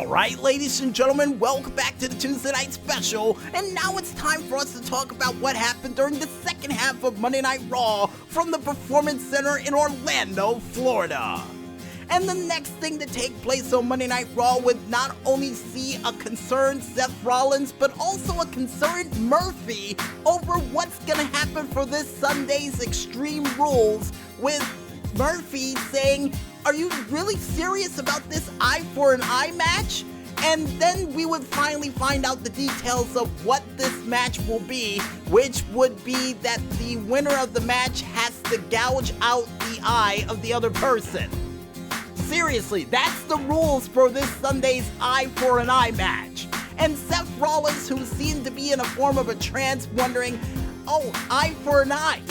Alright, ladies and gentlemen, welcome back to the Tuesday Night Special, and now it's time for us to talk about what happened during the second half of Monday Night Raw from the Performance Center in Orlando, Florida. And the next thing to take place on Monday Night Raw would not only see a concerned Seth Rollins, but also a concerned Murphy over what's gonna happen for this Sunday's Extreme Rules, with Murphy saying, "Are you really serious about this eye for an eye match?" And then we would finally find out the details of what this match will be, which would be that the winner of the match has to gouge out the eye of the other person. Seriously, that's the rules for this Sunday's eye for an eye match. And Seth Rollins, who seemed to be in a form of a trance, wondering, "Oh, eye for an eye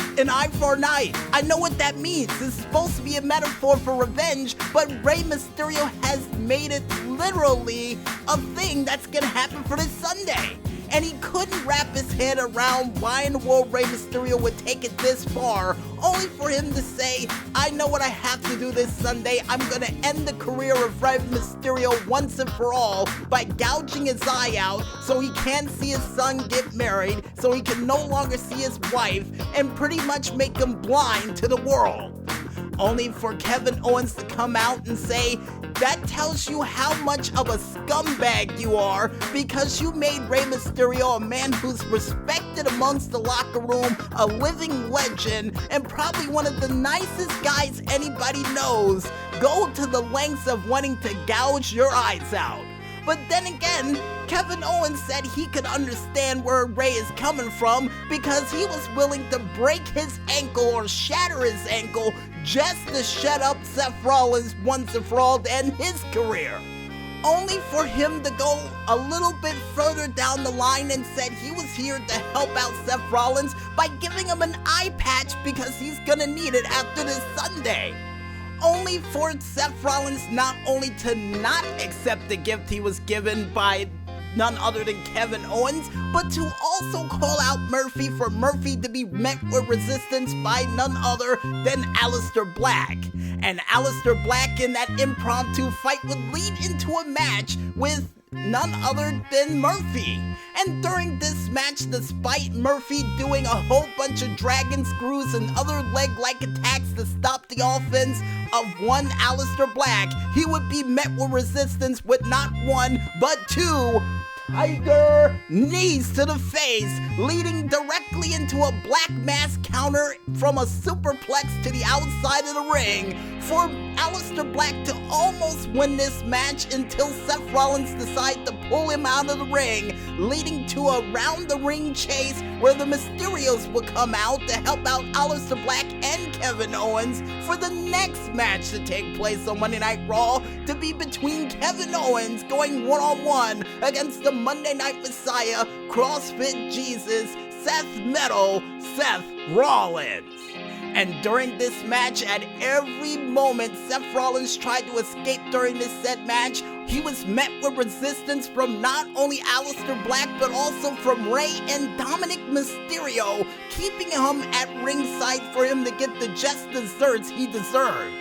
for an eye. I know what that means. It's supposed to be a metaphor for revenge, but Rey Mysterio has made it literally a thing that's gonna happen for this Sunday." And he couldn't wrap his head around why in the world Rey Mysterio would take it this far, only for him to say, "I know what I have to do this Sunday. I'm gonna end the career of Rey Mysterio once and for all by gouging his eye out so he can't see his son get married, so he can no longer see his wife, and pretty much make him blind to the world." Only for Kevin Owens to come out and say, "That tells you how much of a scumbag you are, because you made Rey Mysterio a man who's respected amongst the locker room, a living legend, and probably one of the nicest guys anybody knows, go to the lengths of wanting to gouge your eyes out." But then again, Kevin Owens said he could understand where Rey is coming from, because he was willing to break his ankle or shatter his ankle just to shut up Seth Rollins once and for all to end his career. Only for him to go a little bit further down the line and said he was here to help out Seth Rollins by giving him an eye patch because he's gonna need it after this Sunday. Only for Seth Rollins not only to not accept the gift he was given by none other than Kevin Owens, but to also call out Murphy for Murphy to be met with resistance by none other than Aleister Black. And Aleister Black in that impromptu fight would lead into a match with none other than Murphy. And during this match, despite Murphy doing a whole bunch of dragon screws and other leg-like attacks to stop the offense of one Aleister Black, he would be met with resistance with not one, but two tiger knees to the face, leading directly into a black mass counter from a superplex to the outside of the ring, for Aleister Black to almost win this match until Seth Rollins decided to pull him out of the ring, leading to a round-the-ring chase where the Mysterios would come out to help out Aleister Black and Kevin Owens for the next match to take place on Monday Night Raw, to be between Kevin Owens going one-on-one against the Monday Night Messiah, CrossFit Jesus, Seth Rollins. And during this match, at every moment Seth Rollins tried to escape during this said match, he was met with resistance from not only Aleister Black, but also from Rey and Dominic Mysterio, keeping him at ringside for him to get the just desserts he deserved.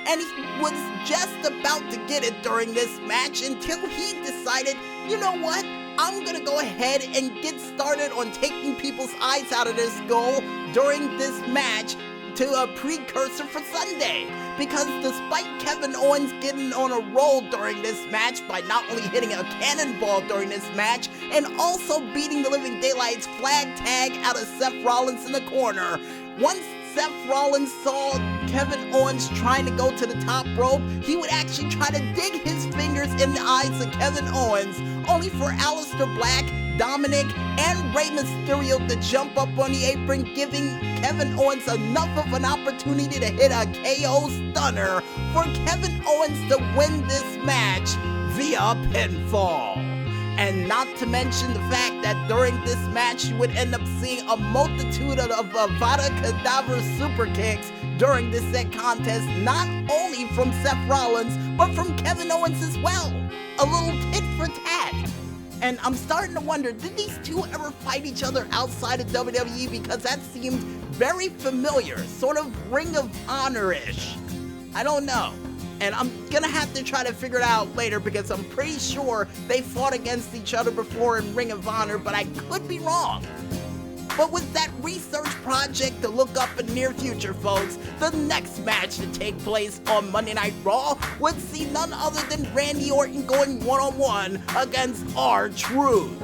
And he was just about to get it during this match until he decided, "You know what? I'm gonna go ahead and get started on taking people's eyes out of their skull during this match to a precursor for Sunday." Because despite Kevin Owens getting on a roll during this match by not only hitting a cannonball during this match and also beating the living daylights flag tag out of Seth Rollins in the corner, once Seth Rollins saw Kevin Owens trying to go to the top rope, he would actually try to dig his fingers in the eyes of Kevin Owens, only for Aleister Black, Dominic, and Rey Mysterio to jump up on the apron, giving Kevin Owens enough of an opportunity to hit a KO stunner for Kevin Owens to win this match via pinfall. And not to mention the fact that during this match you would end up seeing a multitude of Avada Kedavra super kicks during this set contest, not only from Seth Rollins, but from Kevin Owens as well. A little tit for tat. And I'm starting to wonder, did these two ever fight each other outside of WWE? Because that seemed very familiar, sort of Ring of Honor-ish. I don't know. And I'm gonna have to try to figure it out later because I'm pretty sure they fought against each other before in Ring of Honor, but I could be wrong. But with that research project to look up in the near future, folks, the next match to take place on Monday Night Raw would see none other than Randy Orton going one-on-one against R-Truth.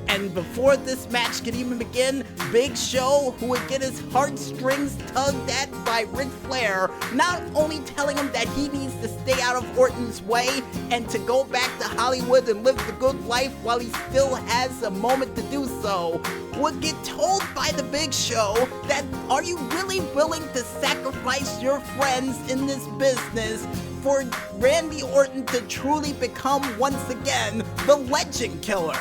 And before this match could even begin, Big Show, who would get his heartstrings tugged at by Ric Flair, not only telling him that he needs to stay out of Orton's way and to go back to Hollywood and live the good life while he still has a moment to do so, would get told by the Big Show that, are you really willing to sacrifice your friends in this business for Randy Orton to truly become once again the Legend Killer?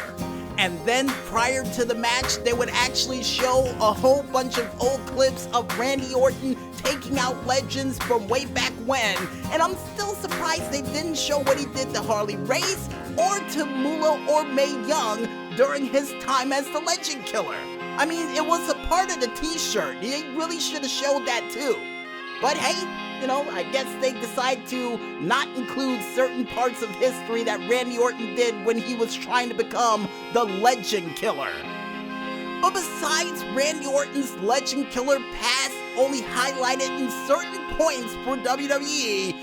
And then prior to the match, they would actually show a whole bunch of old clips of Randy Orton taking out legends from way back when. And I'm still surprised they didn't show what he did to Harley Race or to Moolah or Mae Young during his time as the Legend Killer. I mean, it was a part of the t-shirt. They really should have showed that too. But hey, I guess they decide to not include certain parts of history that Randy Orton did when he was trying to become the Legend Killer. But besides Randy Orton's Legend Killer past only highlighted in certain points for WWE,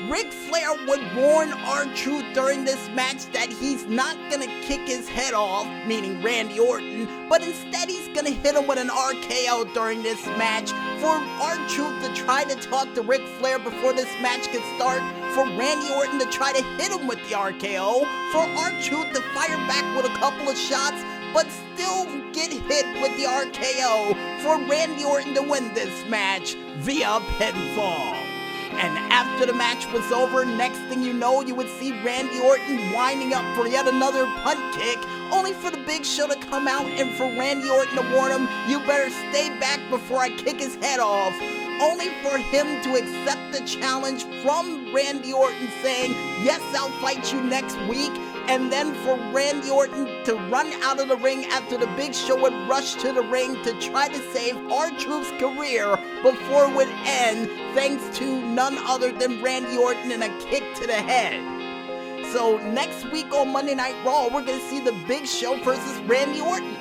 Ric Flair would warn R-Truth during this match that he's not gonna kick his head off, meaning Randy Orton, but instead he's gonna hit him with an RKO during this match for R-Truth to try to talk to Ric Flair before this match could start, for Randy Orton to try to hit him with the RKO, for R-Truth to fire back with a couple of shots, but still get hit with the RKO, for Randy Orton to win this match via pinfall. And after the match was over, next thing you know, you would see Randy Orton winding up for yet another punt kick, only for the Big Show to come out and for Randy Orton to warn him, you better stay back before I kick his head off, only for him to accept the challenge from Randy Orton saying, yes, I'll fight you next week, and then for Randy Orton to run out of the ring after the Big Show would rush to the ring to try to save R-Truth's career before it would end, thanks to none other than Randy Orton and a kick to the head. So next week on Monday Night Raw, we're going to see the Big Show versus Randy Orton.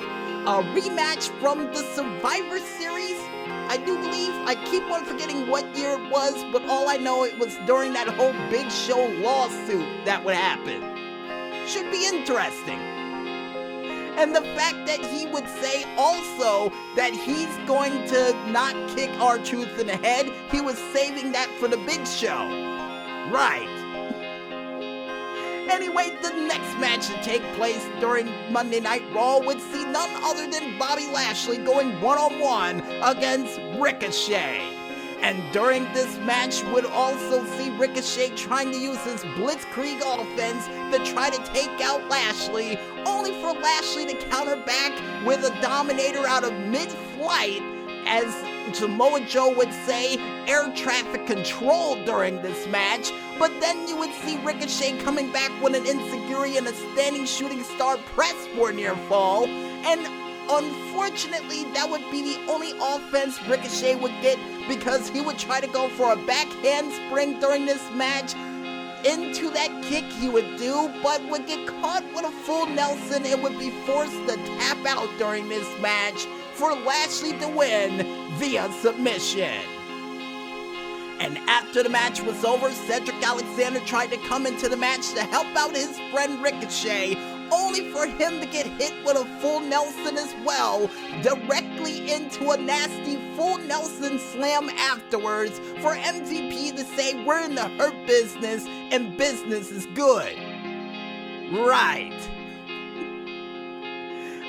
A rematch from the Survivor Series, I do believe. I keep on forgetting what year it was, but all I know it was during that whole Big Show lawsuit that would happen. Should be interesting. And the fact that he would say also that he's going to not kick R-Truth in the head, he was saving that for the Big Show. Right. Anyway, the next match to take place during Monday Night Raw would see none other than Bobby Lashley going one-on-one against Ricochet. And during this match would also see Ricochet trying to use his Blitzkrieg offense to try to take out Lashley, only for Lashley to counter back with a Dominator out of mid-flight, as Samoa Joe would say, air traffic control during this match. But then you would see Ricochet coming back with an Enziguri and a standing shooting star press for near fall, and unfortunately, that would be the only offense Ricochet would get, because he would try to go for a back handspring during this match into that kick he would do, but would get caught with a full Nelson and would be forced to tap out during this match for Lashley to win via submission. And after the match was over, Cedric Alexander tried to come into the match to help out his friend Ricochet, only for him to get hit with a full Nelson as well, directly into a nasty full Nelson slam afterwards, for MVP to say we're in the hurt business and business is good. Right.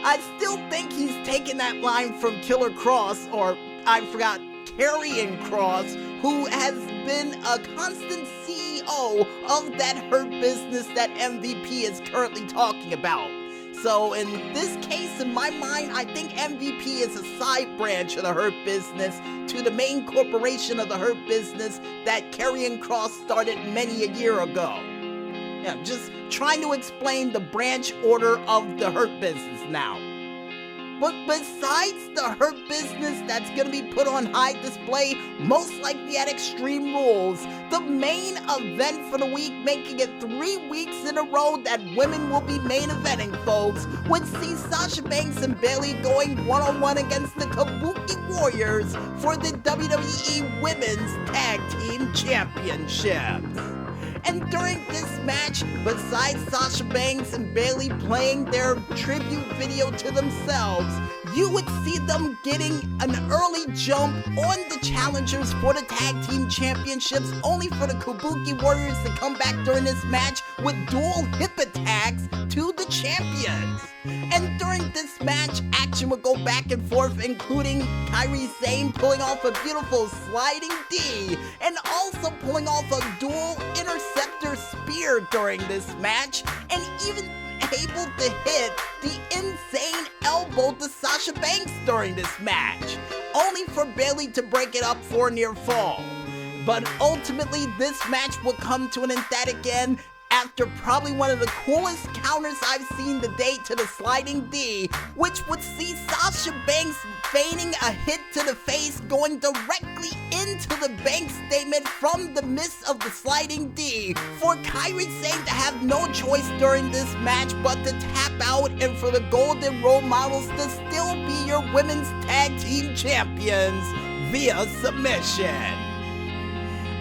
I still think he's taken that line from Killer Cross, or I forgot, Karrion Kross, who has been a constant CEO of that hurt business that MVP is currently talking about. So in this case, in my mind, I think MVP is a side branch of the hurt business to the main corporation of the hurt business that Karrion Kross started many a year ago. Yeah, just trying to explain the branch order of the hurt business now. But besides the Hurt Business that's gonna be put on high display, most likely at Extreme Rules, the main event for the week, making it 3 weeks in a row that women will be main eventing, folks, would see Sasha Banks and Bayley going one-on-one against the Kabuki Warriors for the WWE Women's Tag Team Championships. And during this match, besides Sasha Banks and Bayley playing their tribute video to themselves, you would see them getting an early jump on the challengers for the Tag Team Championships, only for the Kabuki Warriors to come back during this match with dual hip attacks to the champions. And during this match, action would go back and forth, including Kairi Sane pulling off a beautiful sliding D, and also pulling off a dual interceptor spear during this match, and even able to hit the insane elbow to Sasha Banks during this match, only for Bayley to break it up for a near fall. But ultimately, this match will come to an emphatic end after probably one of the coolest counters I've seen to date to the sliding D, which would see Sasha Banks feigning a hit to the face, going directly into the Banks statement from the miss of the sliding D, for Kairi Sane to have no choice during this match but to tap out, and for the Golden Role Models to still be your women's tag team champions via submission.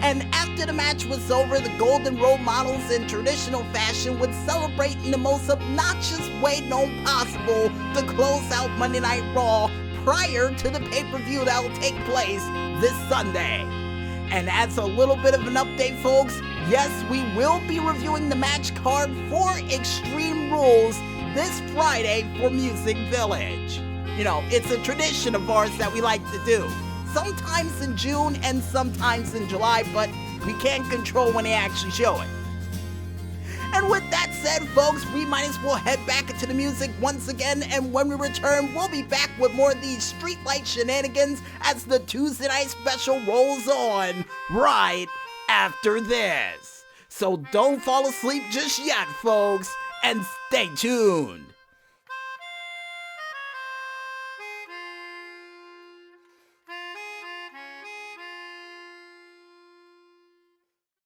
And after the match was over, the Golden Role Models in traditional fashion would celebrate in the most obnoxious way known possible to close out Monday Night Raw prior to the pay-per-view that will take place this Sunday. And as a little bit of an update, folks, yes, we will be reviewing the match card for Extreme Rules this Friday for Music Village. You know, it's a tradition of ours that we like to do. Sometimes in June and sometimes in July, but we can't control when they actually show it. And with that said, folks, we might as well head back into the music once again, and when we return, we'll be back with more of these streetlight shenanigans as the Tuesday Night Special rolls on right after this. So don't fall asleep just yet, folks, and stay tuned.